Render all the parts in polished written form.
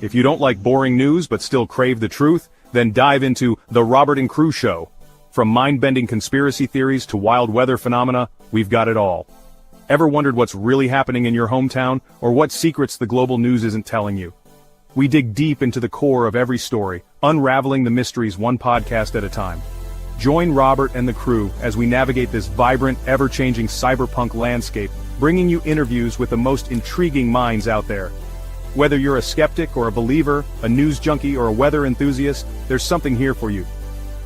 If you don't like boring news but still crave the truth, then dive into The Robert and Crew Show. From mind-bending conspiracy theories to wild weather phenomena, we've got it all. Ever wondered what's really happening in your hometown, or what secrets the global news isn't telling you? We dig deep into the core of every story, unraveling the mysteries one podcast at a time. Join Robert and the crew as we navigate this vibrant, ever-changing cyberpunk landscape, bringing you interviews with the most intriguing minds out there. Whether you're a skeptic or a believer, a news junkie or a weather enthusiast, there's something here for you.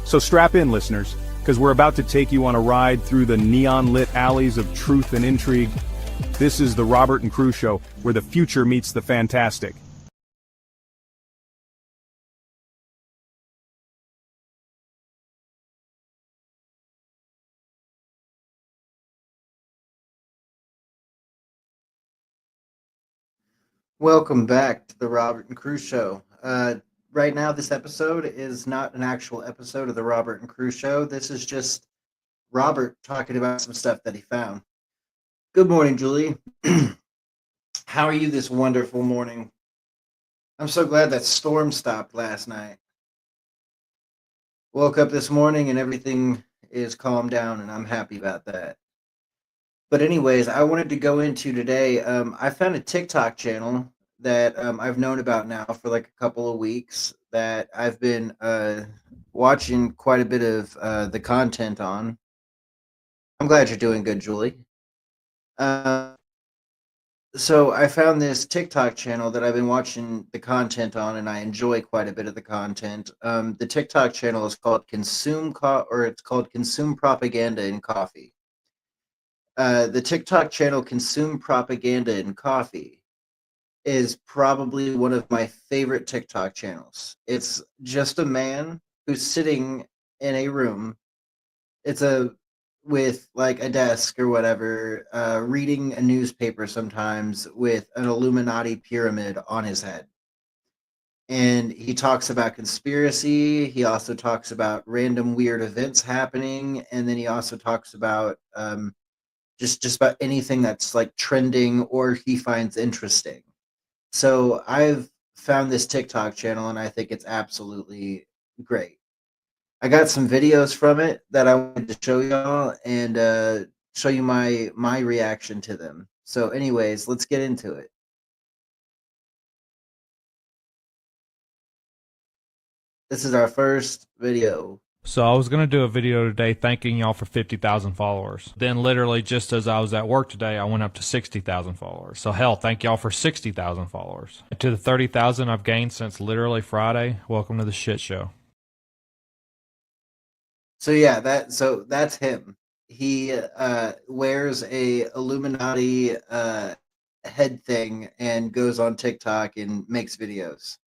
So strap in, listeners, because we're about to take you on a ride through the neon-lit alleys of truth and intrigue. This is the Robert and Crew Show, where the future meets the fantastic. Welcome back to the Robert and Crew Show. Right now, this episode is not an actual episode of the Robert and Crew Show. This is just Robert talking about some stuff that he found. Good morning, Julie. How are you this wonderful morning? I'm so glad that storm stopped last night. Woke up this morning and everything is calmed down, and I'm happy about that. But anyways, I wanted to go into today. I found a TikTok channel that I've known about now for like a couple of weeks that I've been watching quite a bit of the content on. I'm glad you're doing good, Julie. So I found this TikTok channel that I've been watching the content on, and I enjoy quite a bit of the content. The TikTok channel is called it's called Consume Propaganda in Coffee. The TikTok channel Consume Propaganda in Coffee is probably one of my favorite TikTok channels. It's just a man who's sitting in a room. With like a desk or whatever, reading a newspaper sometimes with an Illuminati pyramid on his head. And he talks about conspiracy. He also talks about random weird events happening. And then he also talks about just about anything that's like trending or he finds interesting. So I've found this TikTok channel and I think it's absolutely great. I got some videos from it that I wanted to show y'all and show you my reaction to them. So anyways, let's get into it. This is our first video. So I was going to do a video today thanking y'all for 50,000 followers. Then literally just as I was at work today, I went up to 60,000 followers. So hell, thank y'all for 60,000 followers. And to the 30,000 I've gained since literally Friday, welcome to the shit show. So yeah, that's him. He wears a Illuminati head thing and goes on TikTok and makes videos.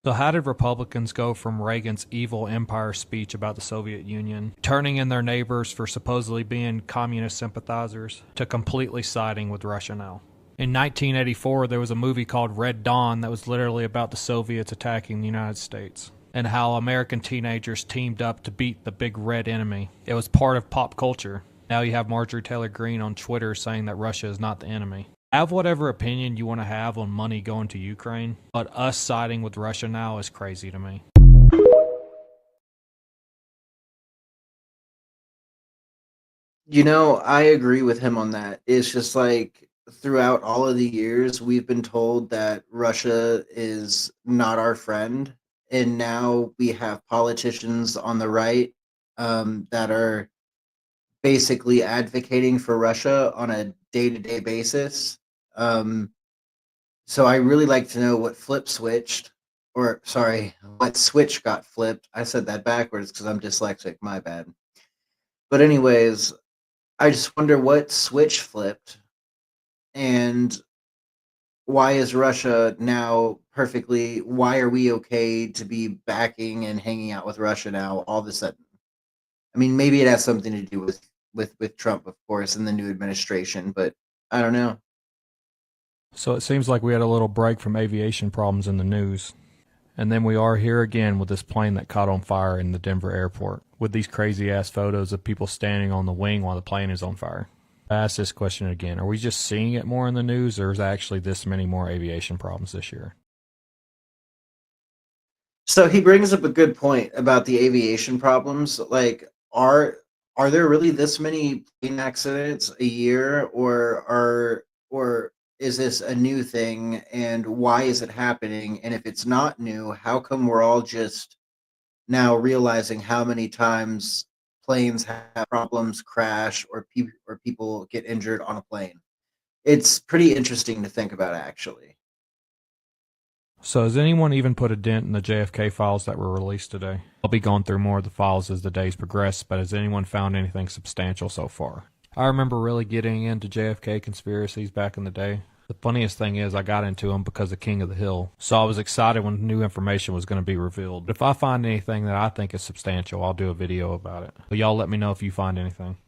So how did Republicans go from Reagan's evil empire speech about the Soviet Union, turning in their neighbors for supposedly being communist sympathizers, to completely siding with Russia now? In 1984, there was a movie called Red Dawn that was literally about the Soviets attacking the United States, and how American teenagers teamed up to beat the big red enemy. It was part of pop culture. Now you have Marjorie Taylor Greene on Twitter saying that Russia is not the enemy. Have whatever opinion you want to have on money going to Ukraine, but us siding with Russia now is crazy to me. You know, I agree with him on that. It's just like throughout all of the years, we've been told that Russia is not our friend. And now we have politicians on the right that are basically advocating for Russia on a day-to-day basis. So I really like to know what what switch got flipped. I said that backwards because I'm dyslexic, my bad. But anyways, I just wonder what switch flipped and why is Russia now why are we okay to be backing and hanging out with Russia now all of a sudden? I mean, maybe it has something to do with Trump, of course, and the new administration, but I don't know. So it seems like we had a little break from aviation problems in the news. And then we are here again with this plane that caught on fire in the Denver airport, with these crazy ass photos of people standing on the wing while the plane is on fire. I ask this question again. Are we just seeing it more in the news, or is there actually this many more aviation problems this year? So he brings up a good point about the aviation problems. Like, are there really this many plane accidents a year, or is this a new thing? And why is it happening? And if it's not new, how come we're all just now realizing how many times planes have problems, crash, or people get injured on a plane? It's pretty interesting to think about, actually. So has anyone even put a dent in the JFK files that were released today? I'll be going through more of the files as the days progress, but has anyone found anything substantial so far? I remember really getting into JFK conspiracies back in the day. The funniest thing is I got into them because of King of the Hill, so I was excited when new information was going to be revealed. But if I find anything that I think is substantial, I'll do a video about it. But y'all let me know if you find anything.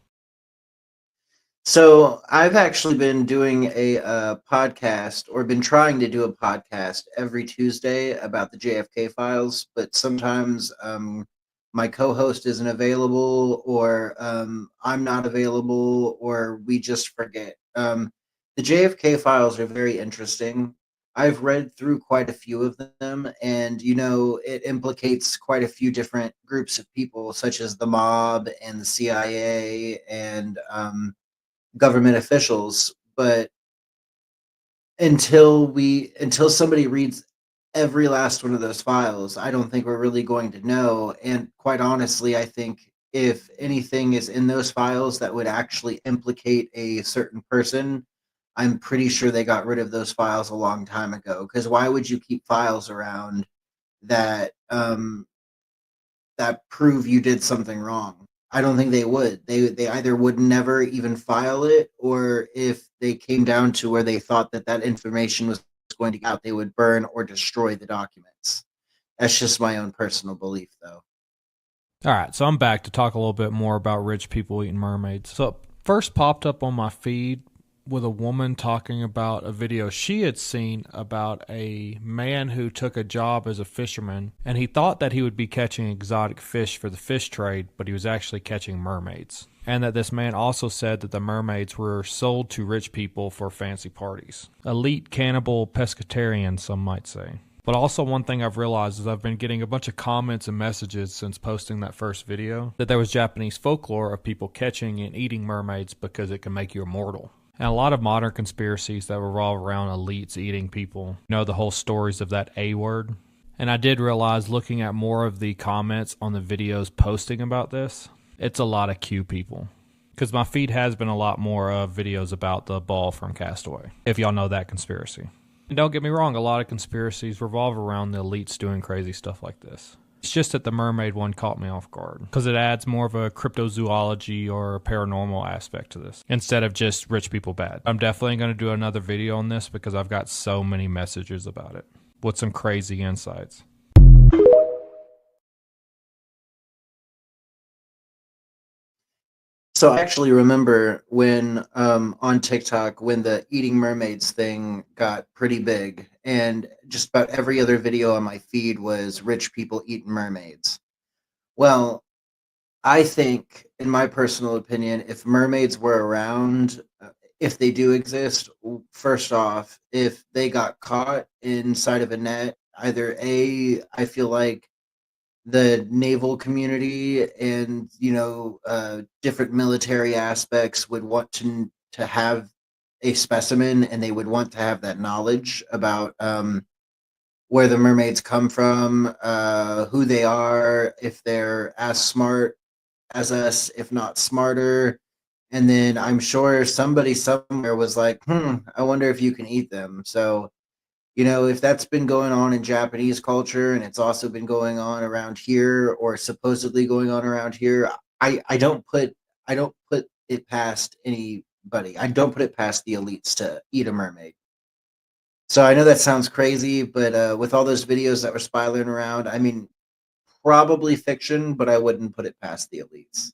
So I've actually been doing a podcast, or been trying to do a podcast every Tuesday about the JFK files, but sometimes my co-host isn't available, or I'm not available, or we just forget. The JFK files are very interesting. I've read through quite a few of them, and it implicates quite a few different groups of people, such as the mob and the CIA and government officials. But until somebody reads every last one of those files, I don't think we're really going to know. And quite honestly, I think if anything is in those files that would actually implicate a certain person, I'm pretty sure they got rid of those files a long time ago. Because why would you keep files around that that prove you did something wrong? I don't think they would. They either would never even file it, or if they came down to where they thought that that information was going to get out, they would burn or destroy the documents. That's just my own personal belief, though. All right, so I'm back to talk a little bit more about rich people eating mermaids. So it first popped up on my feed with a woman talking about a video she had seen about a man who took a job as a fisherman, and he thought that he would be catching exotic fish for the fish trade, but he was actually catching mermaids. And that this man also said that the mermaids were sold to rich people for fancy parties. Elite cannibal pescatarian, some might say. But also one thing I've realized is I've been getting a bunch of comments and messages since posting that first video that there was Japanese folklore of people catching and eating mermaids because it can make you immortal. And a lot of modern conspiracies that revolve around elites eating people. The whole stories of that A word. And I did realize, looking at more of the comments on the videos posting about this, it's a lot of Q people. Because my feed has been a lot more of videos about the ball from Castaway, if y'all know that conspiracy. And don't get me wrong, a lot of conspiracies revolve around the elites doing crazy stuff like this. It's just that the mermaid one caught me off guard, because it adds more of a cryptozoology or paranormal aspect to this, instead of just rich people bad. I'm definitely going to do another video on this because I've got so many messages about it, with some crazy insights. So I actually remember when on TikTok, when the eating mermaids thing got pretty big, and just about every other video on my feed was rich people eating mermaids. Well, I think, in my personal opinion, if mermaids were around, if they do exist, first off, if they got caught inside of a net, either A, I feel like the naval community and different military aspects would want to have a specimen, and they would want to have that knowledge about where the mermaids come from, who they are, if they're as smart as us, if not smarter. And then I'm sure somebody somewhere was like, I wonder if you can eat them. So if that's been going on in Japanese culture, and it's also been going on around here, or supposedly going on around here, I don't put it past anybody. I don't put it past the elites to eat a mermaid. So I know that sounds crazy, but with all those videos that were spiraling around, I mean, probably fiction, but I wouldn't put it past the elites.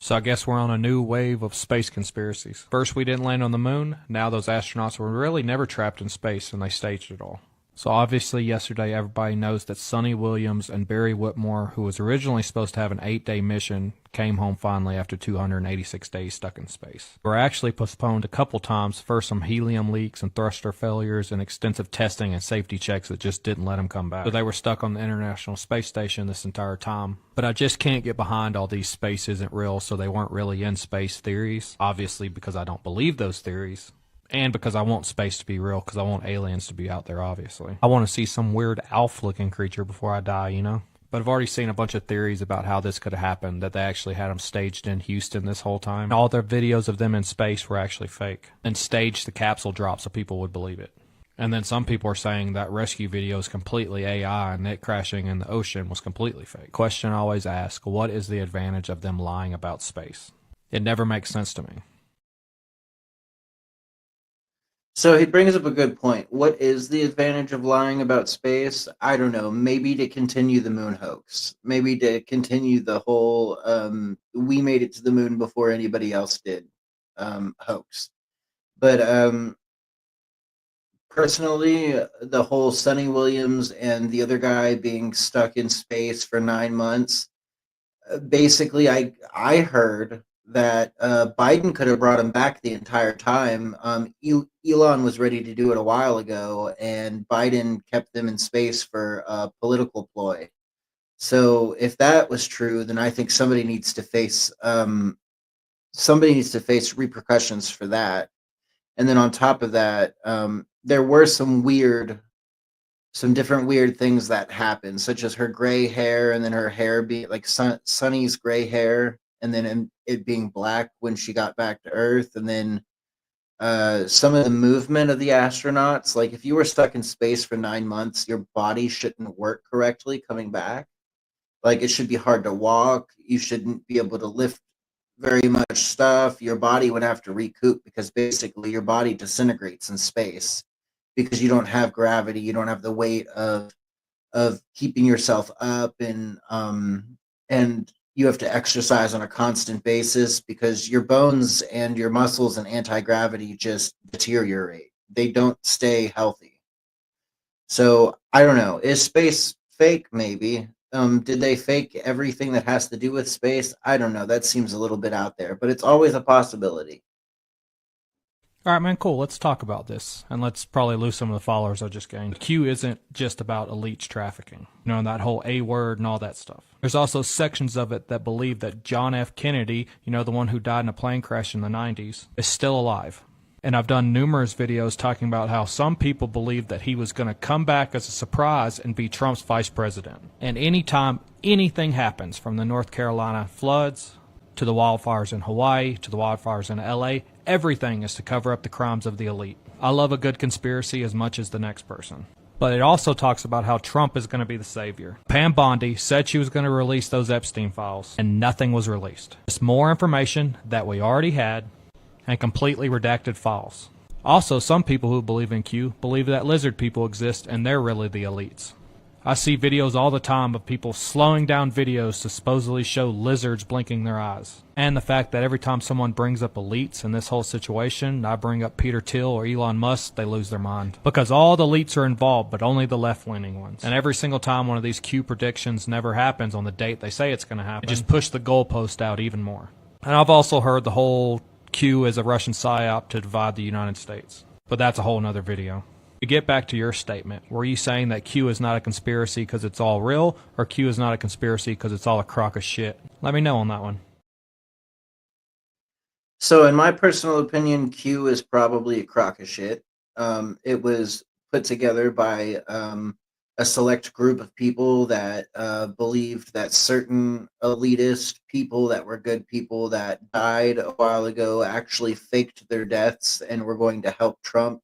So I guess we're on a new wave of space conspiracies. First, we didn't land on the moon. Now those astronauts were really never trapped in space, and they staged it all. So obviously yesterday everybody knows that Sonny Williams and Barry Whitmore, who was originally supposed to have an 8-day mission, came home finally after 286 days stuck in space. They were actually postponed a couple times for some helium leaks and thruster failures and extensive testing and safety checks that just didn't let them come back. So they were stuck on the International Space Station this entire time. But I just can't get behind all these space isn't real, so they weren't really in space theories. Obviously because I don't believe those theories. And because I want space to be real, because I want aliens to be out there, obviously. I want to see some weird Alf-looking creature before I die, you know? But I've already seen a bunch of theories about how this could have happened, that they actually had them staged in Houston this whole time. All their videos of them in space were actually fake. And staged the capsule drop so people would believe it. And then some people are saying that rescue video is completely AI and it crashing in the ocean was completely fake. Question I always ask, what is the advantage of them lying about space? It never makes sense to me. So he brings up a good point. What is the advantage of lying about space? I don't know. Maybe to continue the moon hoax. Maybe to continue the whole we made it to the moon before anybody else did hoax. But personally, the whole Sonny Williams and the other guy being stuck in space for 9 months, basically I heard that Biden could have brought him back the entire time. Elon was ready to do it a while ago, and Biden kept them in space for a political ploy. So if that was true, then I think somebody needs to face repercussions for that. And then on top of that, there were some different weird things that happened, such as her gray hair, and then her hair being like Sunny's gray hair, and then it being black when she got back to Earth, and then some of the movement of the astronauts. Like if you were stuck in space for 9 months, your body shouldn't work correctly coming back. Like it should be hard to walk. You shouldn't be able to lift very much stuff. Your body would have to recoup because basically your body disintegrates in space because you don't have gravity, you don't have the weight of keeping yourself up, and you have to exercise on a constant basis because your bones and your muscles and anti-gravity just deteriorate. They don't stay healthy. So I don't know. Is space fake? Maybe. Did they fake everything that has to do with space? I don't know. That seems a little bit out there, but it's always a possibility. All right, man, cool. Let's talk about this, and let's probably lose some of the followers I just gained. Q isn't just about elites trafficking, you know, that whole A word and all that stuff. There's also sections of it that believe that John F. Kennedy, you know, the one who died in a plane crash in the 90s, is still alive. And I've done numerous videos talking about how some people believe that he was going to come back as a surprise and be Trump's vice president. And anytime anything happens, from the North Carolina floods to the wildfires in Hawaii to the wildfires in LA, everything is to cover up the crimes of the elite. I love a good conspiracy as much as the next person. But it also talks about how Trump is going to be the savior. Pam Bondi said she was going to release those Epstein files, and nothing was released. Just more information that we already had, and completely redacted files. Also, some people who believe in Q believe that lizard people exist and they're really the elites. I see videos all the time of people slowing down videos to supposedly show lizards blinking their eyes. And the fact that every time someone brings up elites in this whole situation, I bring up Peter Thiel or Elon Musk, they lose their mind. Because all the elites are involved, but only the left-leaning ones. And every single time one of these Q predictions never happens on the date they say it's going to happen, it just push the goalpost out even more. And I've also heard the whole Q is a Russian psyop to divide the United States. But that's a whole nother video. To get back to your statement, were you saying that Q is not a conspiracy because it's all real, or Q is not a conspiracy because it's all a crock of shit? Let me know on that one. So in my personal opinion, Q is probably a crock of shit. It was put together by a select group of people that believed that certain elitist people that were good people that died a while ago actually faked their deaths and were going to help Trump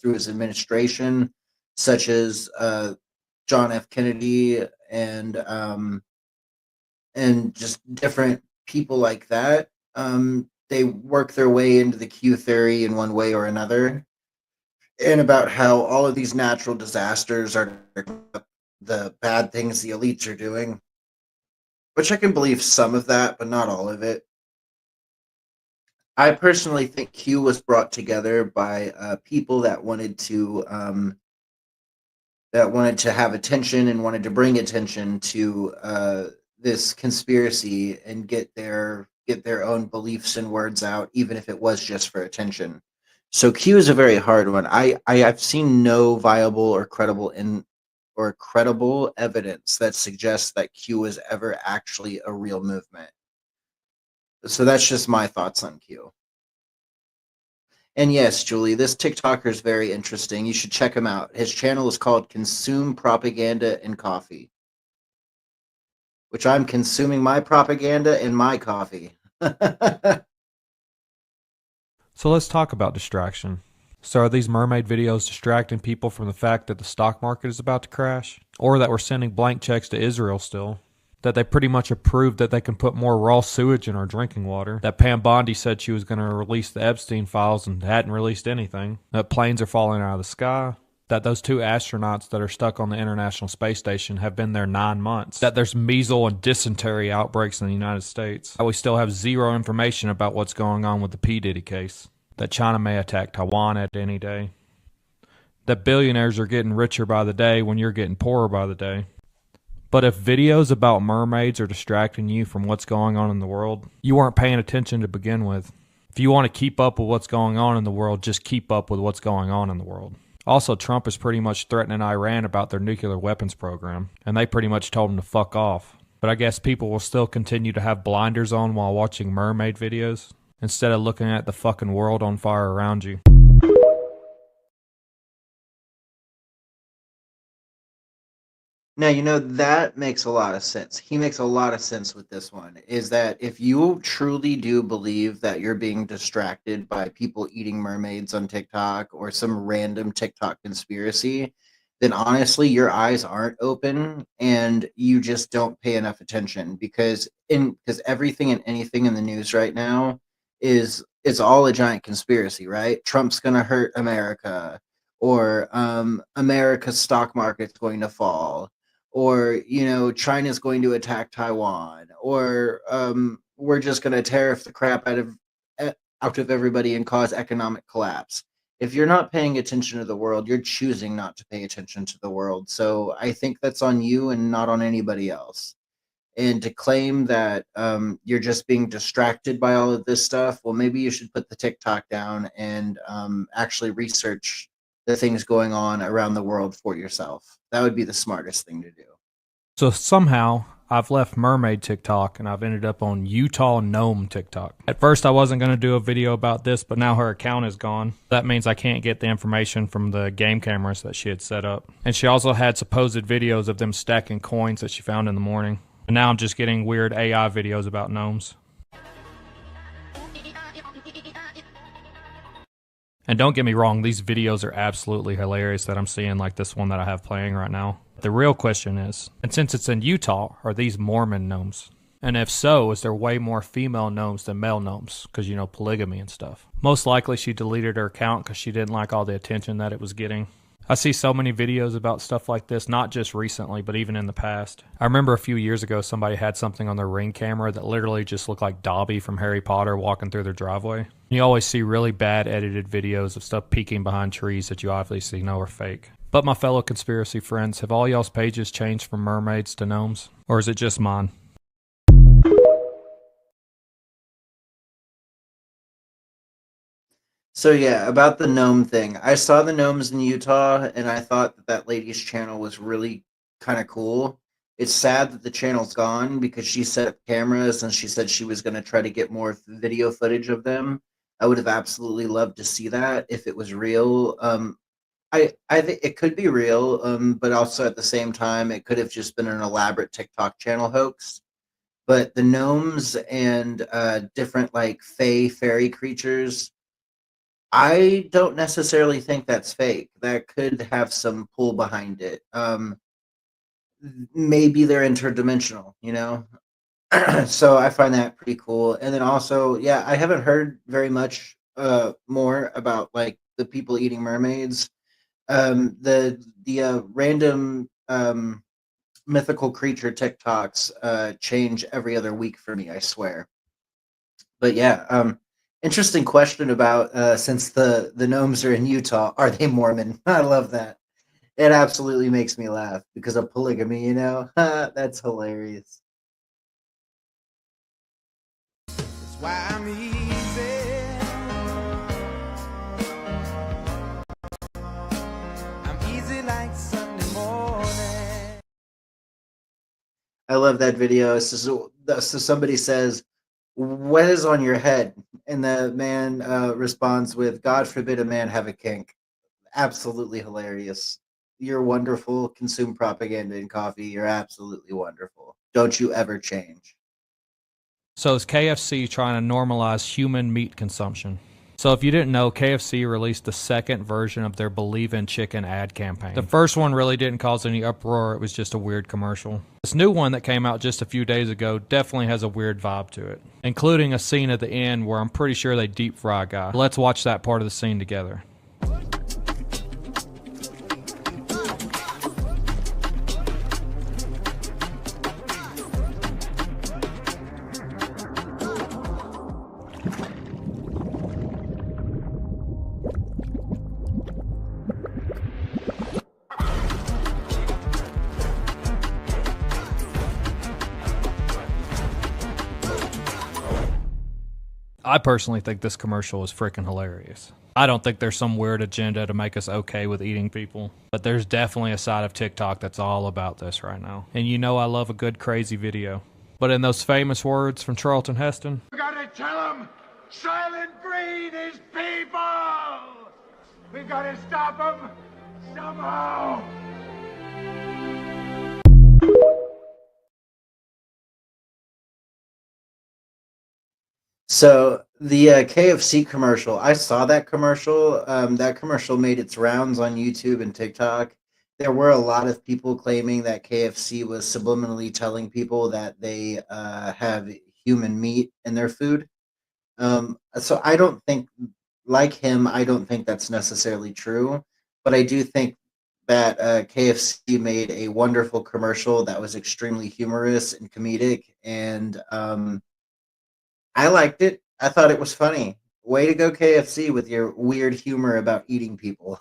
through his administration, such as John F. Kennedy and just different people like that. They work their way into the Q theory in one way or another, and about how all of these natural disasters are the bad things the elites are doing, which I can believe some of that, but not all of it. I personally think Q was brought together by people that wanted to that wanted to have attention and wanted to bring attention to this conspiracy and get their own beliefs and words out, even if it was just for attention. So Q is a very hard one. I've seen no viable or credible evidence that suggests that Q was ever actually a real movement. So that's just my thoughts on Q. And yes, Julie, this TikToker is very interesting. You should check him out. His channel is called Consume Propaganda and Coffee, which I'm consuming my propaganda and my coffee. So let's talk about distraction. So are these mermaid videos distracting people from the fact that the stock market is about to crash? Or that we're sending blank checks to Israel still? That they pretty much approved that they can put more raw sewage in our drinking water? That Pam Bondi said she was going to release the Epstein files and hadn't released anything? That planes are falling out of the sky? That those 2 astronauts that are stuck on the International Space Station have been there 9 months? That there's measles and dysentery outbreaks in the United States? That we still have zero information about what's going on with the P. Diddy case? That China may attack Taiwan at any day? That billionaires are getting richer by the day when you're getting poorer by the day? But if videos about mermaids are distracting you from what's going on in the world, you weren't paying attention to begin with. If you want to keep up with what's going on in the world, just keep up with what's going on in the world. Also, Trump is pretty much threatening Iran about their nuclear weapons program, and they pretty much told him to fuck off. But I guess people will still continue to have blinders on while watching mermaid videos, instead of looking at the fucking world on fire around you. Now, that makes a lot of sense. He makes a lot of sense with this one, is that if you truly do believe that you're being distracted by people eating mermaids on TikTok or some random TikTok conspiracy, then honestly, your eyes aren't open and you just don't pay enough attention because everything and anything in the news right now is it's all a giant conspiracy, right? Trump's going to hurt America, or America's stock market's going to fall, or China's going to attack Taiwan, or we're just going to tariff the crap out of everybody and cause economic collapse. If you're not paying attention to the world, you're choosing not to pay attention to the world. So I think that's on you and not on anybody else. And to claim that you're just being distracted by all of this stuff, well, maybe you should put the TikTok down and actually research the things going on around the world for yourself. That would be the smartest thing to do. So somehow, I've left mermaid TikTok and I've ended up on Utah gnome TikTok. At first I wasn't going to do a video about this, but now her account is gone. That means I can't get the information from the game cameras that she had set up. And she also had supposed videos of them stacking coins that she found in the morning. And now I'm just getting weird AI videos about gnomes. And don't get me wrong, these videos are absolutely hilarious that I'm seeing, like this one that I have playing right now. The real question is, and since it's in Utah, are these Mormon gnomes? And if so, is there way more female gnomes than male gnomes? Because, polygamy and stuff. Most likely she deleted her account because she didn't like all the attention that it was getting. I see so many videos about stuff like this, not just recently, but even in the past. I remember a few years ago somebody had something on their Ring camera that literally just looked like Dobby from Harry Potter walking through their driveway. You always see really bad edited videos of stuff peeking behind trees that you obviously know are fake. But my fellow conspiracy friends, have all y'all's pages changed from mermaids to gnomes? Or is it just mine? So yeah, about the gnome thing. I saw the gnomes in Utah and I thought that lady's channel was really kind of cool. It's sad that the channel's gone because she set up cameras and she said she was going to try to get more video footage of them. I would have absolutely loved to see that if it was real. I think it could be real, but also at the same time, it could have just been an elaborate TikTok channel hoax. But the gnomes and different like fairy creatures, I don't necessarily think that's fake. That could have some pull behind it. Maybe they're interdimensional, So I find that pretty cool. And then also, yeah, I haven't heard very much more about like the people eating mermaids. The random mythical creature TikToks change every other week for me, I swear. But yeah, interesting question about since the gnomes are in Utah, are they Mormon? I love that. It absolutely makes me laugh because of polygamy, you know? That's hilarious. That's why I'm easy. I'm easy like Sunday morning. I love that video. So somebody says, "What is on your head?" And the man responds with, "God forbid a man have a kink." Absolutely hilarious. You're wonderful. Consume propaganda and coffee. You're absolutely wonderful. Don't you ever change. So is KFC trying to normalize human meat consumption? So if you didn't know, KFC released the second version of their Believe in Chicken ad campaign. The first one really didn't cause any uproar, it was just a weird commercial. This new one that came out just a few days ago definitely has a weird vibe to it, including a scene at the end where I'm pretty sure they deep fry a guy. Let's watch that part of the scene together. I personally think this commercial is freaking hilarious. I don't think there's some weird agenda to make us okay with eating people, but there's definitely a side of TikTok that's all about this right now. And you know I love a good crazy video. But in those famous words from Charlton Heston, We gotta tell them Silent Breed is people! We gotta stop them somehow! So the KFC commercial, I saw that commercial. That commercial made its rounds on YouTube and TikTok. There were a lot of people claiming that KFC was subliminally telling people that they have human meat in their food. So I don't think, like him, I don't think that's necessarily true. But I do think that KFC made a wonderful commercial that was extremely humorous and comedic, and I liked it. I thought it was funny. Way to go, KFC, with your weird humor about eating people.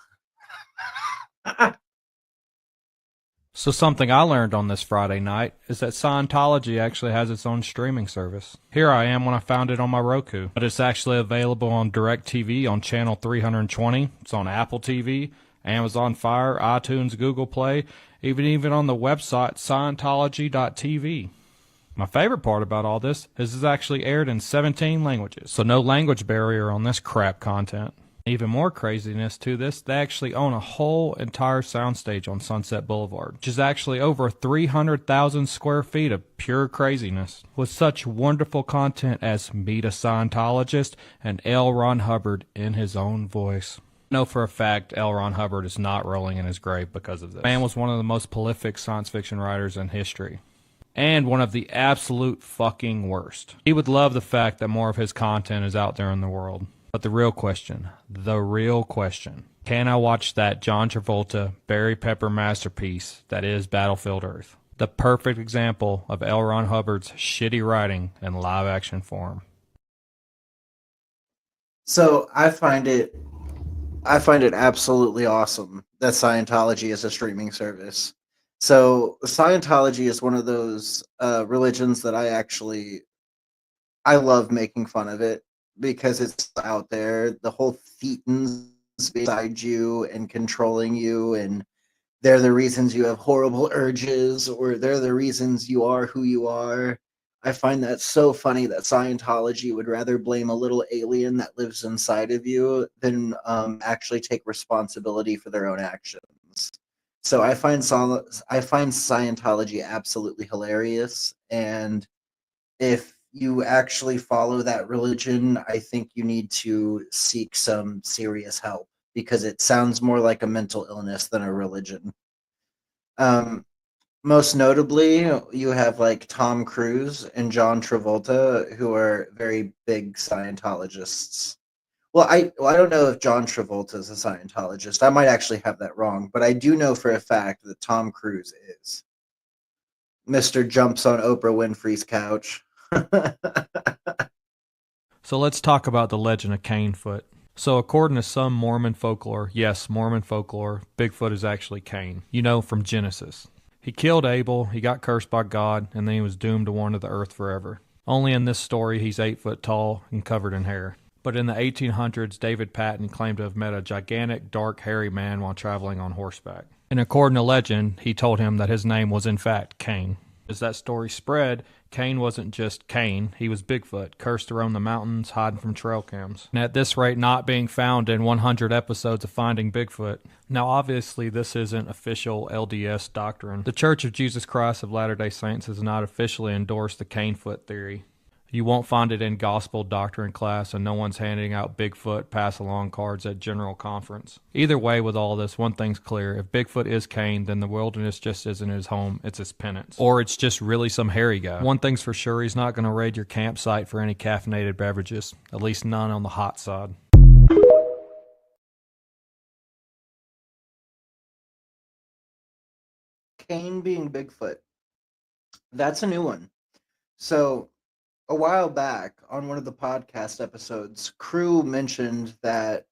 so something I learned on this Friday night is that Scientology actually has its own streaming service. Here I am when I found it on my Roku, but it's actually available on DirecTV on channel 320. It's on Apple TV, Amazon Fire, iTunes, Google Play, even on the website Scientology.tv. My favorite part about all this is it's actually aired in 17 languages, so no language barrier on this crap content. Even more craziness to this, they actually own a whole entire soundstage on Sunset Boulevard, which is actually over 300,000 square feet of pure craziness, with such wonderful content as Meet a Scientologist and L. Ron Hubbard in his own voice. I know for a fact L. Ron Hubbard is not rolling in his grave because of this. The man was one of the most prolific science fiction writers in history, and one of the absolute fucking worst. He would love the fact that more of his content is out there in the world. But the real question, can I watch that John Travolta, Barry Pepper masterpiece that is Battlefield Earth? The perfect example of L. Ron Hubbard's shitty writing in live action form. So I find it absolutely awesome that Scientology is a streaming service. So Scientology is one of those religions that I love making fun of it because it's out there. The whole thetans beside you and controlling you, and they're the reasons you have horrible urges, or they're the reasons you are who you are. I find that so funny that Scientology would rather blame a little alien that lives inside of you than actually take responsibility for their own actions. So I find Scientology absolutely hilarious, and if you actually follow that religion, I think you need to seek some serious help because it sounds more like a mental illness than a religion. Most notably, you have like Tom Cruise and John Travolta, who are very big Scientologists. Well, I don't know if John Travolta is a Scientologist. I might actually have that wrong, but I do know for a fact that Tom Cruise is. Mr. Jumps on Oprah Winfrey's couch. So let's talk about the legend of Canefoot. So according to some Mormon folklore, yes, Mormon folklore, Bigfoot is actually Cain. You know, from Genesis. He killed Abel, he got cursed by God, and then he was doomed to wander the earth forever. Only in this story he's 8 foot tall and covered in hair. But in the 1800s, David Patton claimed to have met a gigantic, dark, hairy man while traveling on horseback. And according to legend, he told him that his name was in fact Cain. As that story spread, Cain wasn't just Cain, he was Bigfoot, cursed to roam the mountains, hiding from trail cams. And at this rate, not being found in 100 episodes of Finding Bigfoot. Now obviously this isn't official LDS doctrine. The Church of Jesus Christ of Latter-day Saints has not officially endorsed the Canefoot theory. You won't find it in gospel doctrine class, and no one's handing out Bigfoot pass-along cards at general conference. Either way, with all this, one thing's clear. If Bigfoot is Cain, then the wilderness just isn't his home, it's his penance. Or it's just really some hairy guy. One thing's for sure, he's not going to raid your campsite for any caffeinated beverages. At least none on the hot side. Cain being Bigfoot. That's a new one. So, a while back on one of the podcast episodes, Crew mentioned that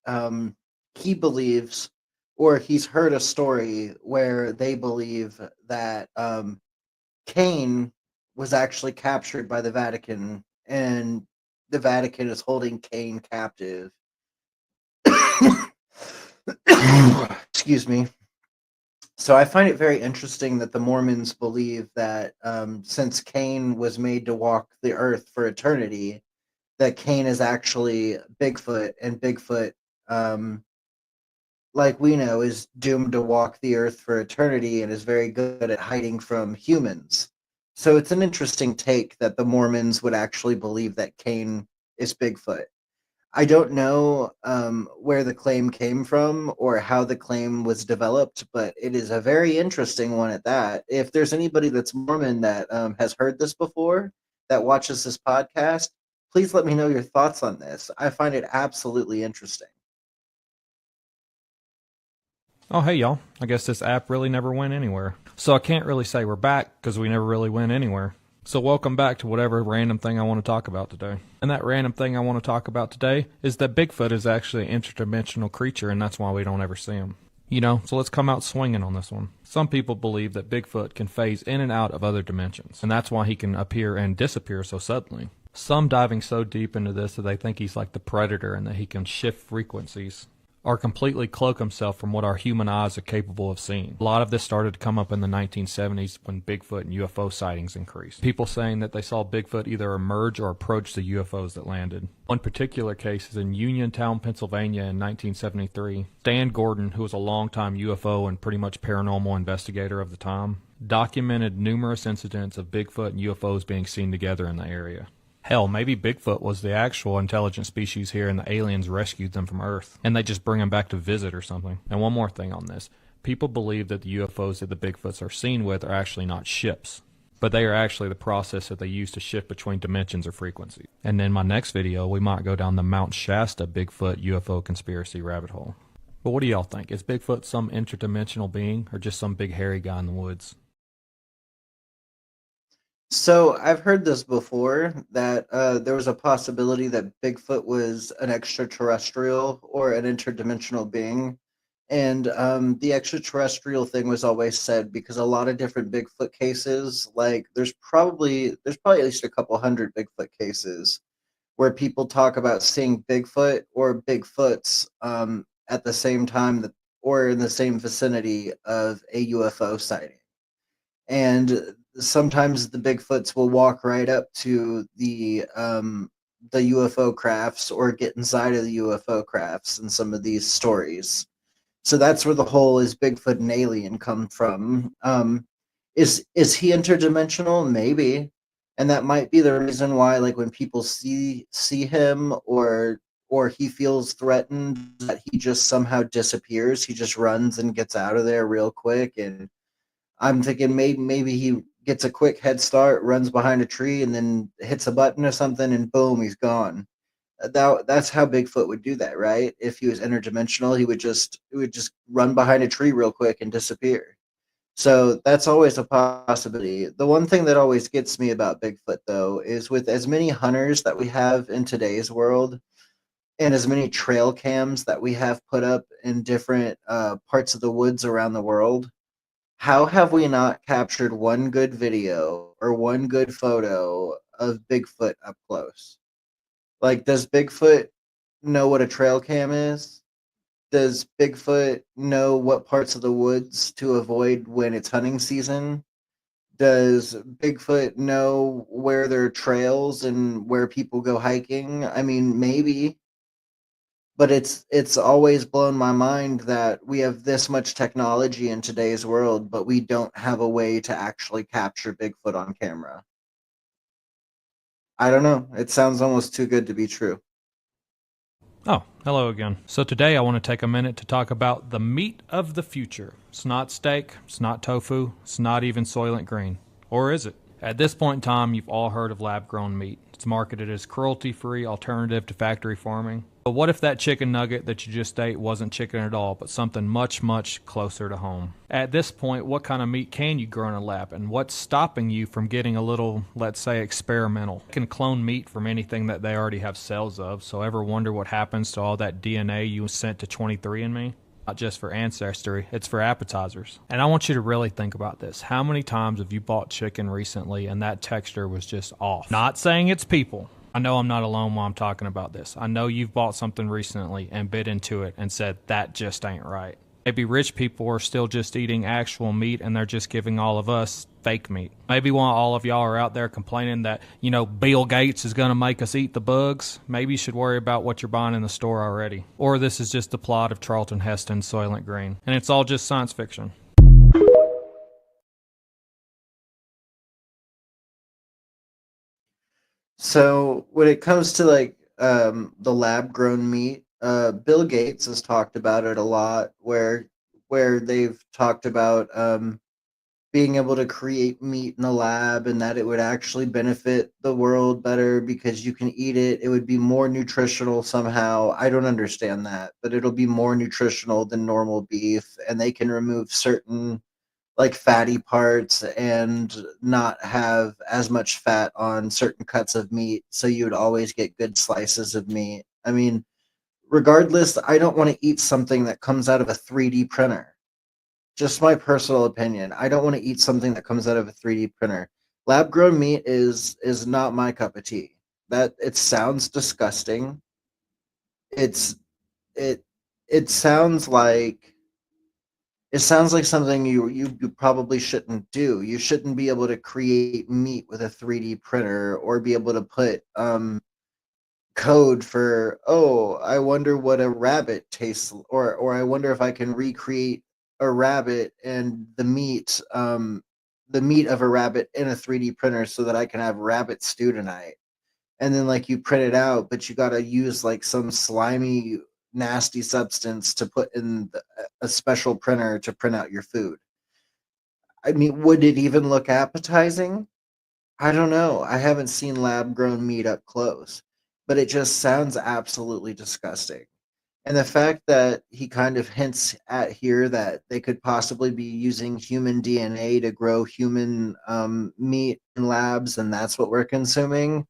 he believes, or he's heard a story where they believe that Cain was actually captured by the Vatican, and the Vatican is holding Cain captive. Excuse me. So I find it very interesting that the Mormons believe that since Cain was made to walk the earth for eternity, that Cain is actually Bigfoot, and Bigfoot, like we know, is doomed to walk the earth for eternity and is very good at hiding from humans. So it's an interesting take that the Mormons would actually believe that Cain is Bigfoot. I don't know where the claim came from or how the claim was developed, but it is a very interesting one at that. If there's anybody that's Mormon that has heard this before, that watches this podcast, please let me know your thoughts on this. I find it absolutely interesting. Oh, hey, y'all. I guess this app really never went anywhere. So I can't really say we're back because we never really went anywhere. So welcome back to whatever random thing I want to talk about today. And that random thing I want to talk about today is that Bigfoot is actually an interdimensional creature, and that's why we don't ever see him. You know, so let's come out swinging on this one. Some people believe that Bigfoot can phase in and out of other dimensions, and that's why he can appear and disappear so suddenly. Some diving so deep into this that they think he's like the Predator and that he can shift frequencies or completely cloak himself from what our human eyes are capable of seeing. A lot of this started to come up in the 1970s when Bigfoot and UFO sightings increased. People saying that they saw Bigfoot either emerge or approach the UFOs that landed. One particular case is in Uniontown, Pennsylvania in 1973. Stan Gordon, who was a longtime UFO and pretty much paranormal investigator of the time, documented numerous incidents of Bigfoot and UFOs being seen together in the area. Hell, maybe Bigfoot was the actual intelligent species here and the aliens rescued them from Earth, and they just bring them back to visit or something. And one more thing on this. People believe that the UFOs that the Bigfoots are seen with are actually not ships, but they are actually the process that they use to shift between dimensions or frequencies. And in my next video, we might go down the Mount Shasta Bigfoot UFO conspiracy rabbit hole. But what do y'all think? Is Bigfoot some interdimensional being or just some big hairy guy in the woods? So I've heard this before, that there was a possibility that Bigfoot was an extraterrestrial or an interdimensional being. And the extraterrestrial thing was always said because a lot of different Bigfoot cases, like there's probably at least a couple hundred Bigfoot cases where people talk about seeing Bigfoot or Bigfoots at the same time or in the same vicinity of a UFO sighting. And sometimes the Bigfoots will walk right up to the UFO crafts or get inside of the UFO crafts in some of these stories. So that's where the whole "is Bigfoot an alien" come from. Is he interdimensional? Maybe, and that might be the reason why, like when people see him or he feels threatened, that he just somehow disappears. He just runs and gets out of there real quick. And I'm thinking maybe he gets a quick head start, runs behind a tree, and then hits a button or something, and boom, he's gone. That's how Bigfoot would do that, right? If he was interdimensional, he would just run behind a tree real quick and disappear. So that's always a possibility. The one thing that always gets me about Bigfoot, though, is with as many hunters that we have in today's world, and as many trail cams that we have put up in different parts of the woods around the world, how have we not captured one good video or one good photo of Bigfoot up close? Like, does Bigfoot know what a trail cam is? Does Bigfoot know what parts of the woods to avoid when it's hunting season? Does Bigfoot know where there are trails and where people go hiking? I mean, maybe, but it's always blown my mind that we have this much technology in today's world, but we don't have a way to actually capture Bigfoot on camera. I don't know. It sounds almost too good to be true. Oh, hello again. So today I want to take a minute to talk about the meat of the future. It's not steak, it's not tofu, it's not even Soylent Green. Or is it? At this point in time, you've all heard of lab-grown meat. It's marketed as cruelty-free alternative to factory farming. But what if that chicken nugget that you just ate wasn't chicken at all, but something much, much closer to home? At this point, what kind of meat can you grow in a lab, and what's stopping you from getting a little, let's say, experimental? You can clone meat from anything that they already have cells of, so ever wonder what happens to all that DNA you sent to 23andMe? Not just for ancestry, it's for appetizers. And I want you to really think about this. How many times have you bought chicken recently and that texture was just off? Not saying it's people. I know I'm not alone while I'm talking about this. I know you've bought something recently and bit into it and said, that just ain't right. Maybe rich people are still just eating actual meat and they're just giving all of us fake meat. Maybe while all of y'all are out there complaining that, Bill Gates is going to make us eat the bugs, maybe you should worry about what you're buying in the store already. Or this is just the plot of Charlton Heston's Soylent Green, and it's all just science fiction. So when it comes to the lab grown meat, Bill Gates has talked about it a lot, where they've talked about being able to create meat in the lab and that it would actually benefit the world better because you can eat it. It would be more nutritional somehow. I don't understand that, but it'll be more nutritional than normal beef, and they can remove certain fatty parts and not have as much fat on certain cuts of meat, so you would always get good slices of meat. I mean, regardless, I don't want to eat something that comes out of a 3D printer. Just my personal opinion. I don't want to eat something that comes out of a 3D printer. Lab grown meat is not my cup of tea. That it sounds disgusting. It's it it sounds like something you probably shouldn't do. You shouldn't be able to create meat with a 3D printer or be able to put code for, oh, I wonder what a rabbit tastes, or I wonder if I can recreate a rabbit and the meat of a rabbit in a 3D printer so that I can have rabbit stew tonight. And then you print it out, but you got to use some slimy nasty substance to put in a special printer to print out your food. I mean, would it even look appetizing? I don't know. I haven't seen lab grown meat up close, but it just sounds absolutely disgusting. And the fact that he kind of hints at here that they could possibly be using human DNA to grow human meat in labs, and that's what we're consuming.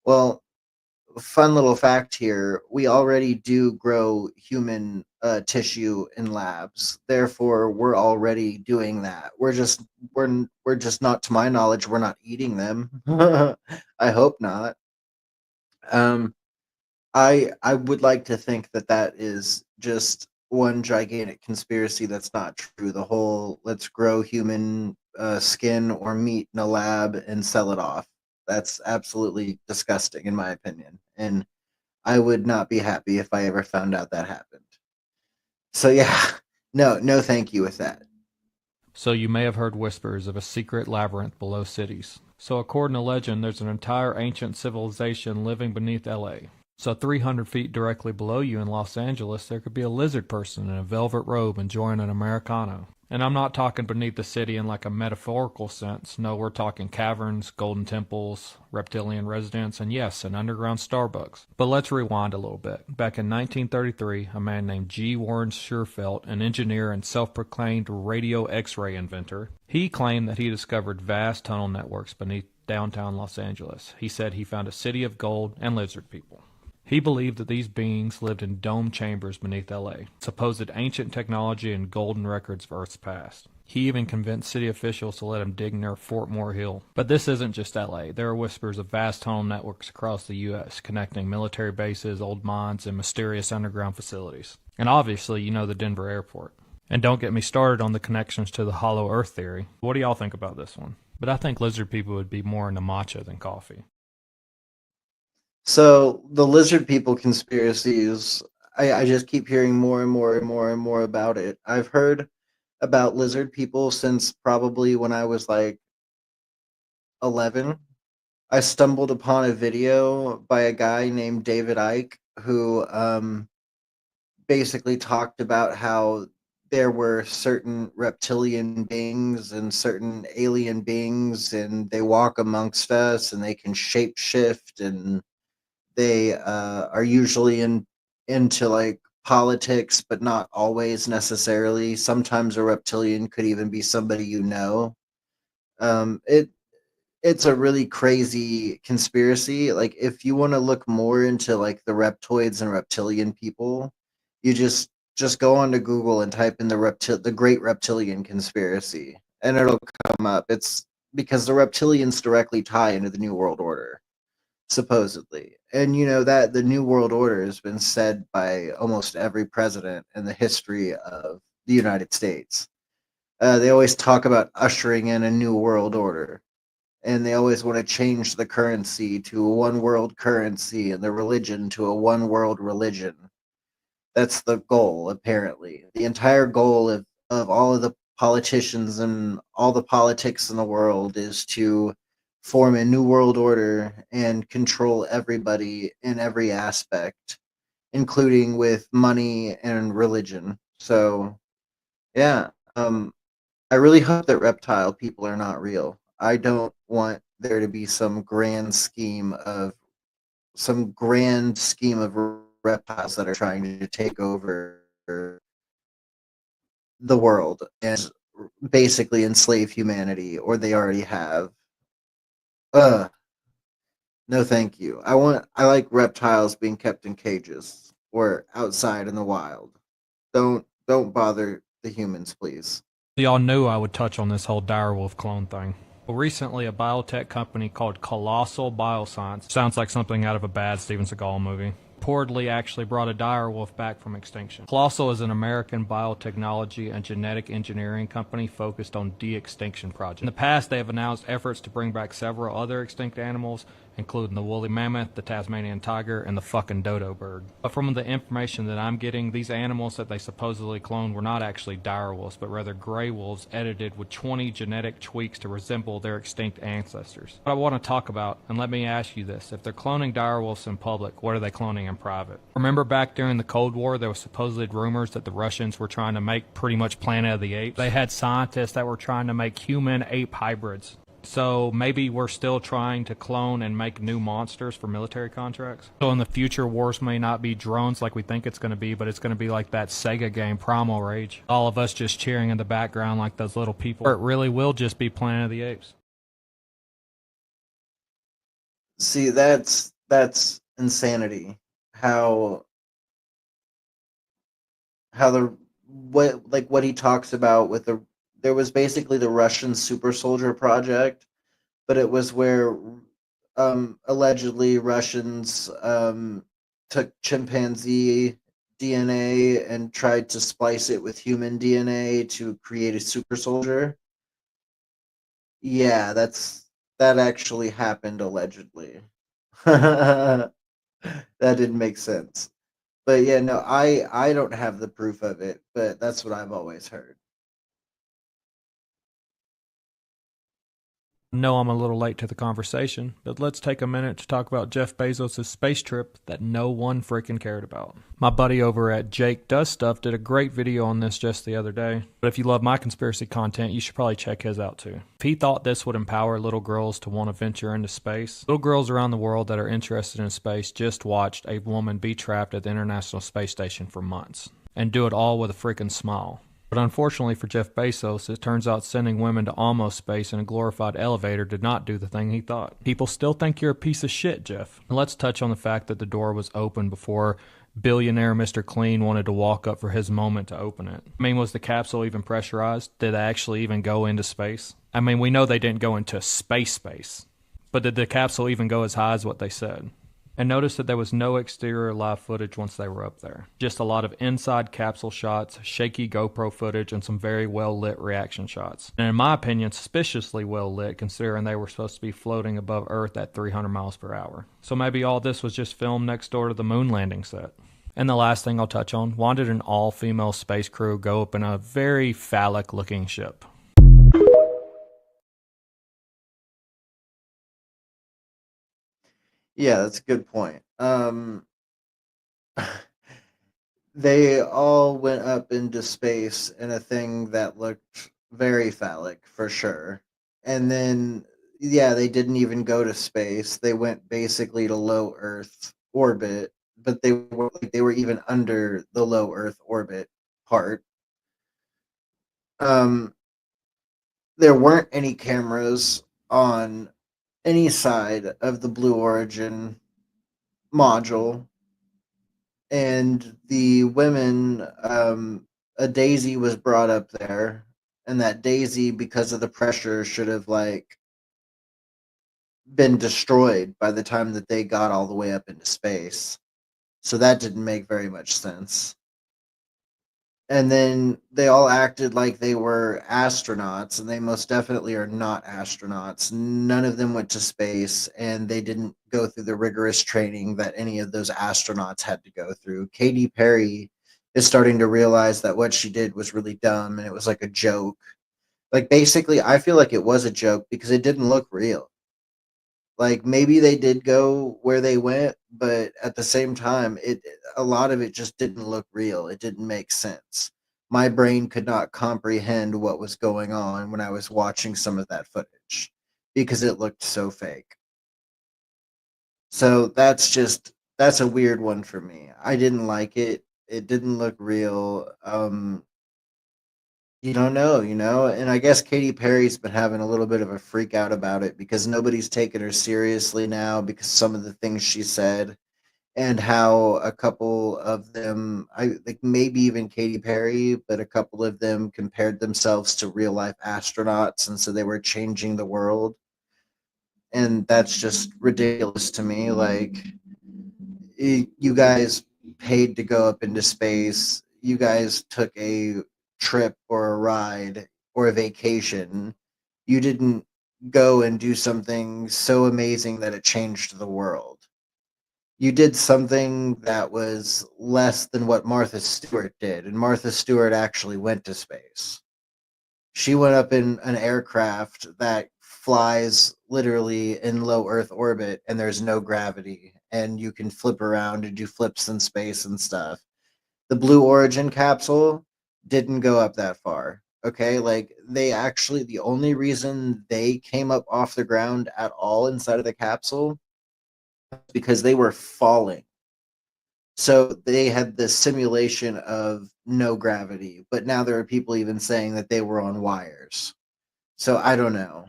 Well, fun little fact here: we already do grow human tissue in labs. Therefore, we're already doing that. We're just not, to my knowledge, we're not eating them. I hope not. I would like to think that is just one gigantic conspiracy that's not true. The whole let's grow human skin or meat in a lab and sell it off. That's absolutely disgusting, in my opinion. And I would not be happy if I ever found out that happened. So yeah, no thank you with that. So you may have heard whispers of a secret labyrinth below cities. So according to legend, there's an entire ancient civilization living beneath LA. So 300 feet directly below you in Los Angeles, there could be a lizard person in a velvet robe enjoying an Americano. And I'm not talking beneath the city in a metaphorical sense. No, we're talking caverns, golden temples, reptilian residents, and yes, an underground Starbucks. But let's rewind a little bit. Back in 1933, a man named G. Warren Scherfeldt, an engineer and self-proclaimed radio X-ray inventor, he claimed that he discovered vast tunnel networks beneath downtown Los Angeles. He said he found a city of gold and lizard people. He believed that these beings lived in domed chambers beneath LA, supposed ancient technology and golden records of Earth's past. He even convinced city officials to let him dig near Fort Moore Hill. But this isn't just LA. There are whispers of vast tunnel networks across the U.S., connecting military bases, old mines, and mysterious underground facilities. And obviously, you know the Denver airport. And don't get me started on the connections to the hollow earth theory. What do y'all think about this one? But I think lizard people would be more into matcha than coffee. So the lizard people conspiracies, I just keep hearing more and more and more and more about it. I've heard about lizard people since probably when I was like 11. I stumbled upon a video by a guy named David Icke who basically talked about how there were certain reptilian beings and certain alien beings, and they walk amongst us and they can shapeshift, and they are usually into like politics, but not always necessarily. Sometimes a reptilian could even be somebody you know. It's a really crazy conspiracy. Like if you want to look more into like the reptoids and reptilian people, you just go onto Google and type in the Great Reptilian Conspiracy, and it'll come up. It's because the reptilians directly tie into the New World Order, supposedly. And you know that the New World Order has been said by almost every president in the history of the United States. They always talk about ushering in a new world order, and they always want to change the currency to a one world currency and the religion to a one world religion. That's the goal, apparently. The entire goal of all of the politicians and all the politics in the world is to form a new world order and control everybody in every aspect, including with money and religion. So, yeah, I really hope that reptile people are not real. I don't want there to be some grand scheme of reptiles that are trying to take over the world and basically enslave humanity, or they already have. No thank you. I like reptiles being kept in cages or outside in the wild. Don't bother the humans, please. Y'all knew I would touch on this whole direwolf clone thing. Well, recently, a biotech company called Colossal Bioscience, sounds like something out of a bad Steven Seagal movie, reportedly actually brought a direwolf back from extinction. Colossal is an American biotechnology and genetic engineering company focused on de-extinction projects. In the past, they have announced efforts to bring back several other extinct animals, including the woolly mammoth, the Tasmanian tiger, and the fucking dodo bird. But from the information that I'm getting, these animals that they supposedly cloned were not actually direwolves, but rather gray wolves edited with 20 genetic tweaks to resemble their extinct ancestors. What I want to talk about, and let me ask you this, if they're cloning direwolves in public, what are they cloning in private? Remember back during the Cold War, there was supposedly rumors that the Russians were trying to make pretty much Planet of the Apes. They had scientists that were trying to make human-ape hybrids. So maybe we're still trying to clone and make new monsters for military contracts. So in the future, wars may not be drones like we think it's going to be, but it's going to be like that Sega game, Primal Rage. All of us just cheering in the background like those little people. Or it really will just be Planet of the Apes. See, that's insanity. How what he talks about with there was basically the Russian super soldier project, but it was where allegedly Russians took chimpanzee DNA and tried to splice it with human DNA to create a super soldier. Yeah, that actually happened allegedly. That didn't make sense. But yeah, no, I don't have the proof of it, but that's what I've always heard. No, I'm a little late to the conversation, but let's take a minute to talk about Jeff Bezos' space trip that no one freaking cared about. My buddy over at Jake Does Stuff did a great video on this just the other day, but if you love my conspiracy content, you should probably check his out too. If he thought this would empower little girls to want to venture into space, little girls around the world that are interested in space just watched a woman be trapped at the International Space Station for months, and do it all with a freaking smile. But unfortunately for Jeff Bezos, it turns out sending women to almost space in a glorified elevator did not do the thing he thought. People still think you're a piece of shit, Jeff. And let's touch on the fact that the door was open before billionaire Mr. Clean wanted to walk up for his moment to open it. I mean, was the capsule even pressurized? Did they actually even go into space? I mean, we know they didn't go into space, but did the capsule even go as high as what they said? And notice that there was no exterior live footage once they were up there. Just a lot of inside capsule shots, shaky GoPro footage, and some very well-lit reaction shots. And in my opinion, suspiciously well-lit considering they were supposed to be floating above Earth at 300 miles per hour. So maybe all this was just filmed next door to the moon landing set. And the last thing I'll touch on, why did an all-female space crew go up in a very phallic-looking ship? Yeah, that's a good point. They all went up into space in a thing that looked very phallic for sure. And then, yeah, they didn't even go to space. They went basically to low Earth orbit, but they were even under the low Earth orbit part. There weren't any cameras on any side of the Blue Origin module, and the women, a daisy was brought up there, and that daisy, because of the pressure, should have been destroyed by the time that they got all the way up into space. So that didn't make very much sense. And then they all acted like they were astronauts, and they most definitely are not astronauts. None of them went to space, and they didn't go through the rigorous training that any of those astronauts had to go through. Katy Perry is starting to realize that what she did was really dumb, and it was like a joke. Like, basically, I feel like it was a joke because it didn't look real. Like, maybe they did go where they went, but at the same time, a lot of it just didn't look real. It didn't make sense. My brain could not comprehend what was going on when I was watching some of that footage because it looked so fake. So that's a weird one for me. I didn't like it. It didn't look real. You don't know, and I guess Katy Perry's been having a little bit of a freak out about it because nobody's taking her seriously now because some of the things she said, and how a couple of them, I think maybe even Katy Perry, but a couple of them compared themselves to real life astronauts, and so they were changing the world. And that's just ridiculous to me. Like, you guys paid to go up into space. You guys took a trip or a ride or a vacation. You didn't go and do something so amazing that it changed the world. You did something that was less than what Martha Stewart did, and Martha Stewart actually went to space. She went up in an aircraft that flies literally in low Earth orbit, and there's no gravity, and you can flip around and do flips in space and stuff. The Blue Origin capsule didn't go up that far. Okay, like, they actually, the only reason they came up off the ground at all inside of the capsule was because they were falling. So they had this simulation of no gravity, but now there are people even saying that they were on wires. So I don't know.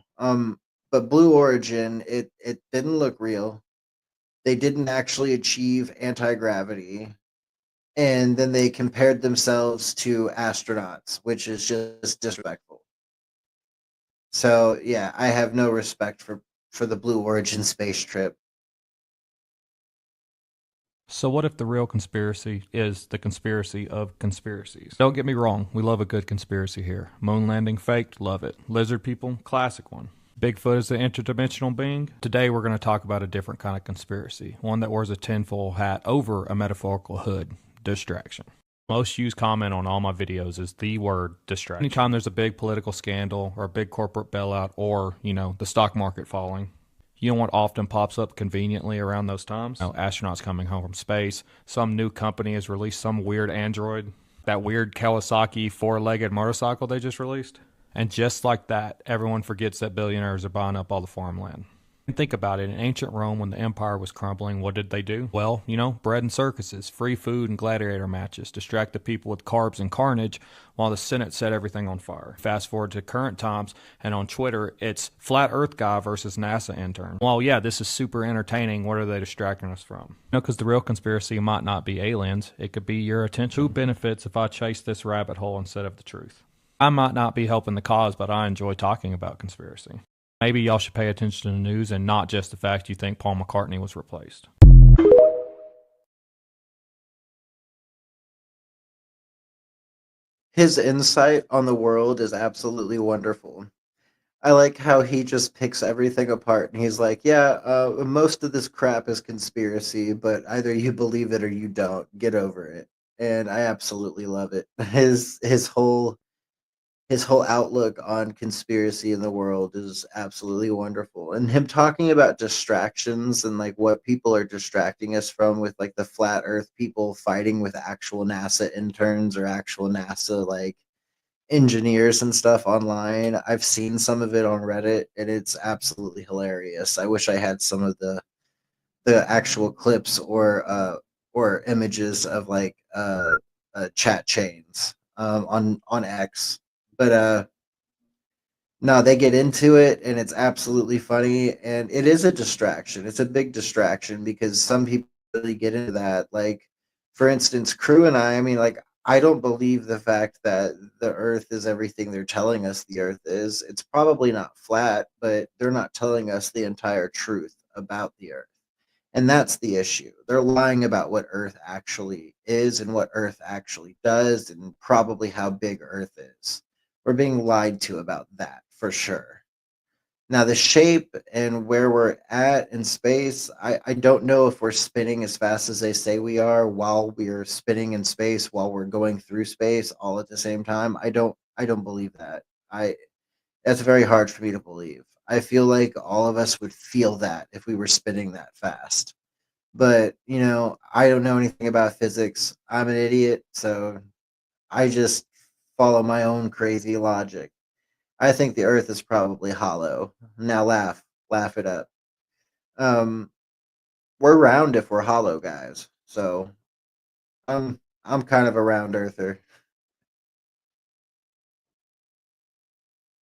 But Blue Origin, it didn't look real. They didn't actually achieve anti-gravity. And then they compared themselves to astronauts, which is just disrespectful. So yeah, I have no respect for the Blue Origin space trip. So what if the real conspiracy is the conspiracy of conspiracies? Don't get me wrong, we love a good conspiracy here. Moon landing faked, love it. Lizard people, classic one. Bigfoot is an interdimensional being. Today we're going to talk about a different kind of conspiracy, one that wears a tinfoil hat over a metaphorical hood. Distraction. Most used comment on all my videos is the word distraction. Anytime there's a big political scandal or a big corporate bailout or, the stock market falling, you know what often pops up conveniently around those times? Astronauts coming home from space, some new company has released some weird android, that weird Kawasaki four-legged motorcycle they just released. And just like that, everyone forgets that billionaires are buying up all the farmland. And think about it, in ancient Rome, when the empire was crumbling, what did they do? Well, bread and circuses, free food and gladiator matches, distract the people with carbs and carnage while the Senate set everything on fire. Fast forward to current times, and on Twitter, it's flat earth guy versus NASA intern. Well, yeah, this is super entertaining. What are they distracting us from? Because the real conspiracy might not be aliens. It could be your attention. Who benefits if I chase this rabbit hole instead of the truth? I might not be helping the cause, but I enjoy talking about conspiracy. Maybe y'all should pay attention to the news and not just the fact you think Paul McCartney was replaced. His insight on the world is absolutely wonderful. I like how he just picks everything apart and he's like, yeah, most of this crap is conspiracy, but either you believe it or you don't. Get over it. And I absolutely love it. His whole outlook on conspiracy in the world is absolutely wonderful. And him talking about distractions and like what people are distracting us from with like the flat earth people fighting with actual NASA interns or actual NASA like engineers and stuff online. I've seen some of it on Reddit and it's absolutely hilarious. I wish I had some of the actual clips or images of like chat chains on X. But no, they get into it and it's absolutely funny and it is a distraction. It's a big distraction because some people really get into that. Like for instance, Crew and I mean like I don't believe the fact that the earth is everything they're telling us the earth is. It's probably not flat, but they're not telling us the entire truth about the earth. And that's the issue. They're lying about what Earth actually is and what Earth actually does, and probably how big Earth is. We're being lied to about that for sure. Now, the shape and where we're at in space, I don't know if we're spinning as fast as they say we are while we're spinning in space, while we're going through space all at the same time. I don't believe that. That's very hard for me to believe. I feel like all of us would feel that if we were spinning that fast. But, I don't know anything about physics. I'm an idiot, so I just follow my own crazy logic. I think the earth is probably hollow. Now laugh it up. Um we're round if we're hollow, guys. So, I'm kind of a round earther.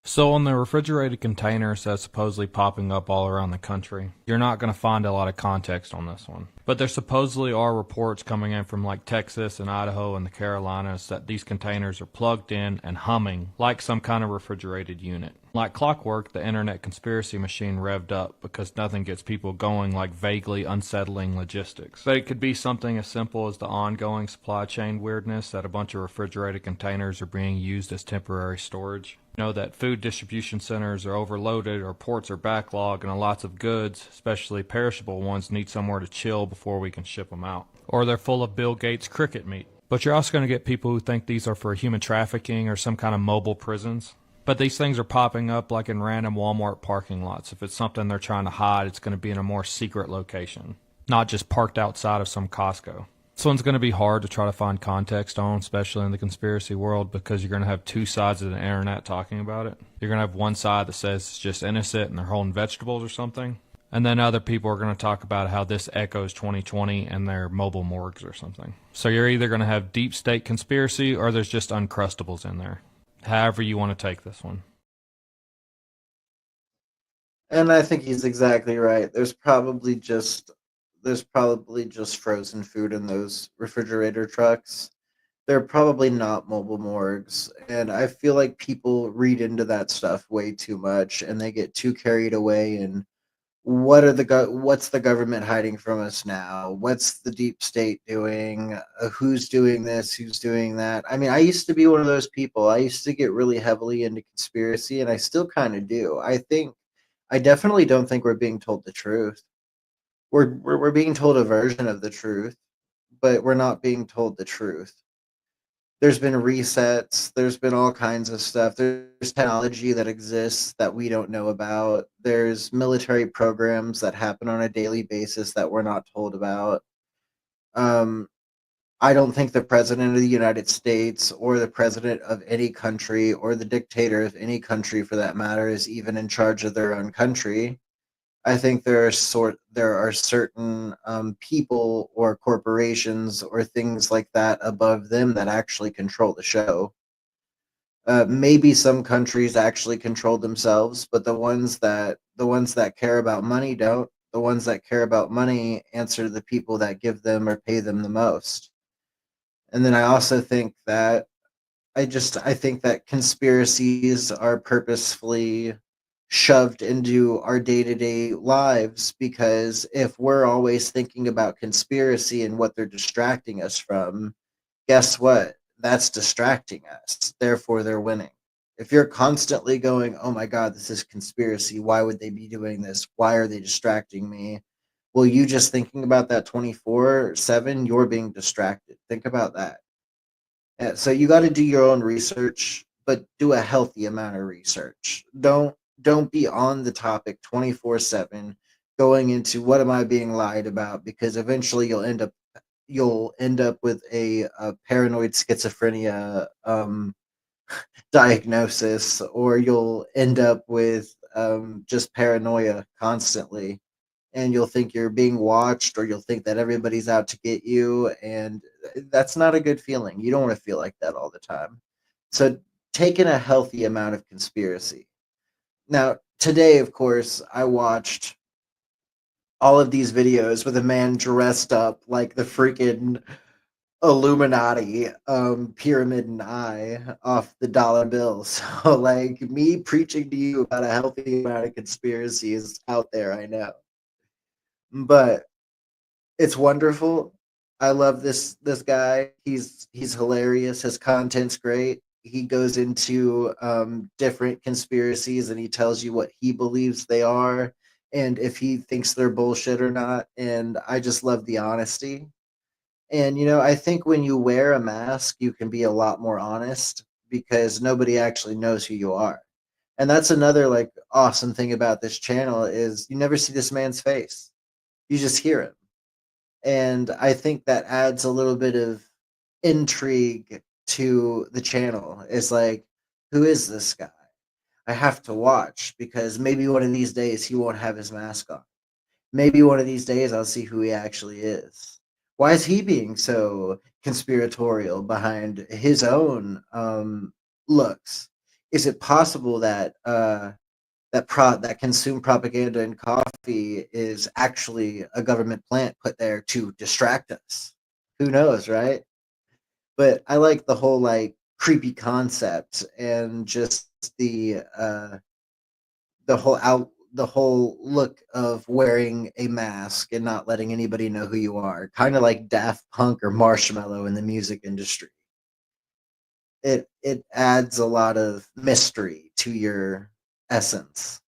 So, on the refrigerated containers that's supposedly popping up all around the country, you're not going to find a lot of context on this one. But there supposedly are reports coming in from like Texas and Idaho and the Carolinas that these containers are plugged in and humming like some kind of refrigerated unit. Like clockwork, the internet conspiracy machine revved up because nothing gets people going like vaguely unsettling logistics. But it could be something as simple as the ongoing supply chain weirdness that a bunch of refrigerated containers are being used as temporary storage. That food distribution centers are overloaded or ports are backlogged and lots of goods, especially perishable ones, need somewhere to chill before we can ship them out. Or they're full of Bill Gates cricket meat. But you're also going to get people who think these are for human trafficking or some kind of mobile prisons. But these things are popping up like in random Walmart parking lots. If it's something they're trying to hide, it's going to be in a more secret location, not just parked outside of some Costco. This one's going to be hard to try to find context on, especially in the conspiracy world, because you're going to have two sides of the internet talking about it. You're going to have one side that says it's just innocent and they're holding vegetables or something. And then other people are going to talk about how this echoes 2020 and their mobile morgues or something. So you're either going to have deep state conspiracy or there's just Uncrustables in there. However you want to take this one. And I think he's exactly right. There's probably just frozen food in those refrigerator trucks. They're probably not mobile morgues, and I feel like people read into that stuff way too much, and they get too carried away. And what's the government hiding from us now? What's the deep state doing? Who's doing this? Who's doing that? I mean, I used to be one of those people. I used to get really heavily into conspiracy, and I still kind of do. I definitely don't think we're being told the truth. We're being told a version of the truth, but we're not being told the truth. There's been resets, there's been all kinds of stuff. There's technology that exists that we don't know about. There's military programs that happen on a daily basis that we're not told about. Um, I don't think the president of the United States or the president of any country or the dictator of any country for that matter is even in charge of their own country. I think there are certain people or corporations or things like that above them that actually control the show. Maybe some countries actually control themselves, but the ones that care about money don't. The ones that care about money answer to the people that give them or pay them the most. And then I also think that I think that conspiracies are purposefully shoved into our day-to-day lives, because if we're always thinking about conspiracy and what they're distracting us from, guess what? That's distracting us. Therefore, they're winning. If you're constantly going, oh my God, this is conspiracy. Why would they be doing this? Why are they distracting me? Well, you just thinking about that 24/7, you're being distracted. Think about that. So you got to do your own research, but do a healthy amount of research. Don't be on the topic 24/7 going into what am I being lied about, because eventually you'll end up with a paranoid schizophrenia diagnosis, or you'll end up with just paranoia constantly, and you'll think you're being watched, or you'll think that everybody's out to get you, and that's not a good feeling. You don't want to feel like that all the time. So take in a healthy amount of conspiracy. Now, today, of course, I watched all of these videos with a man dressed up like the freaking Illuminati, pyramid and eye off the dollar bill. So, like, me preaching to you about a healthy amount of conspiracy is out there, I know. But it's wonderful. I love this guy. He's hilarious. His content's great. He goes into different conspiracies and he tells you what he believes they are and if he thinks they're bullshit or not. And I just love the honesty. And I think when you wear a mask, you can be a lot more honest because nobody actually knows who you are. And that's another like awesome thing about this channel is you never see this man's face. You just hear him. And I think that adds a little bit of intrigue to the channel. It's like, who is this guy? I have to watch because maybe one of these days he won't have his mask on. Maybe one of these days I'll see who he actually is. Why is he being so conspiratorial behind his own looks? Is it possible that that consume propaganda and coffee is actually a government plant put there to distract us? Who knows, right? But I like the whole like creepy concept and just the whole look of wearing a mask and not letting anybody know who you are, kind of like Daft Punk or Marshmello in the music industry. It adds a lot of mystery to your essence.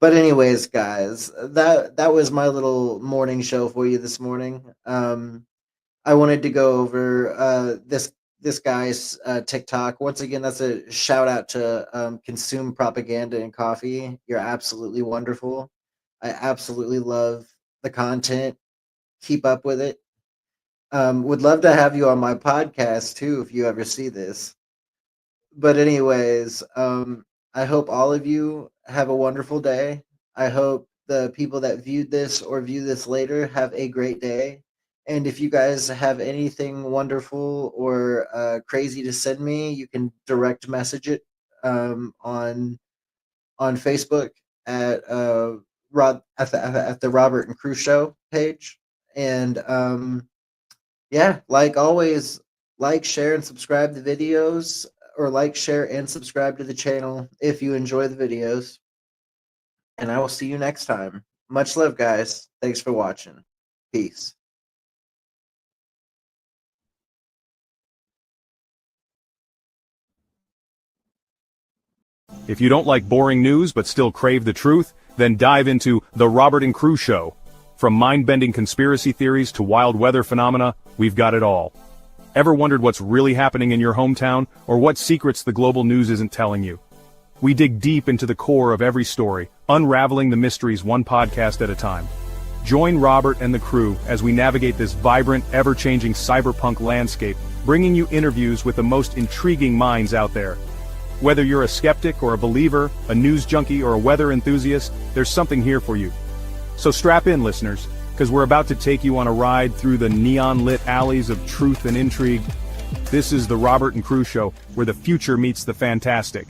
But anyways, guys, that was my little morning show for you this morning. I wanted to go over this guy's TikTok. Once again, that's a shout out to Consume Propaganda and Coffee. You're absolutely wonderful. I absolutely love the content. Keep up with it. Would love to have you on my podcast too if you ever see this. But anyways, I hope all of you have a wonderful day. I hope the people that viewed this or view this later have a great day. And if you guys have anything wonderful or crazy to send me, you can direct message it on Facebook at at the Robert and Crew Show page. And yeah, like always, like, share, and subscribe to the videos, or like, share, and subscribe to the channel if you enjoy the videos. And I will see you next time. Much love, guys. Thanks for watching. Peace. If you don't like boring news but still crave the truth, then dive into The Robert and Crew Show. From mind-bending conspiracy theories to wild weather phenomena, we've got it all. Ever wondered what's really happening in your hometown, or what secrets the global news isn't telling you? We dig deep into the core of every story, unraveling the mysteries one podcast at a time. Join Robert and the crew as we navigate this vibrant, ever-changing cyberpunk landscape, bringing you interviews with the most intriguing minds out there. Whether you're a skeptic or a believer, a news junkie or a weather enthusiast, there's something here for you. So strap in, listeners, because we're about to take you on a ride through the neon-lit alleys of truth and intrigue. This is the Robert and Crew Show, where the future meets the fantastic.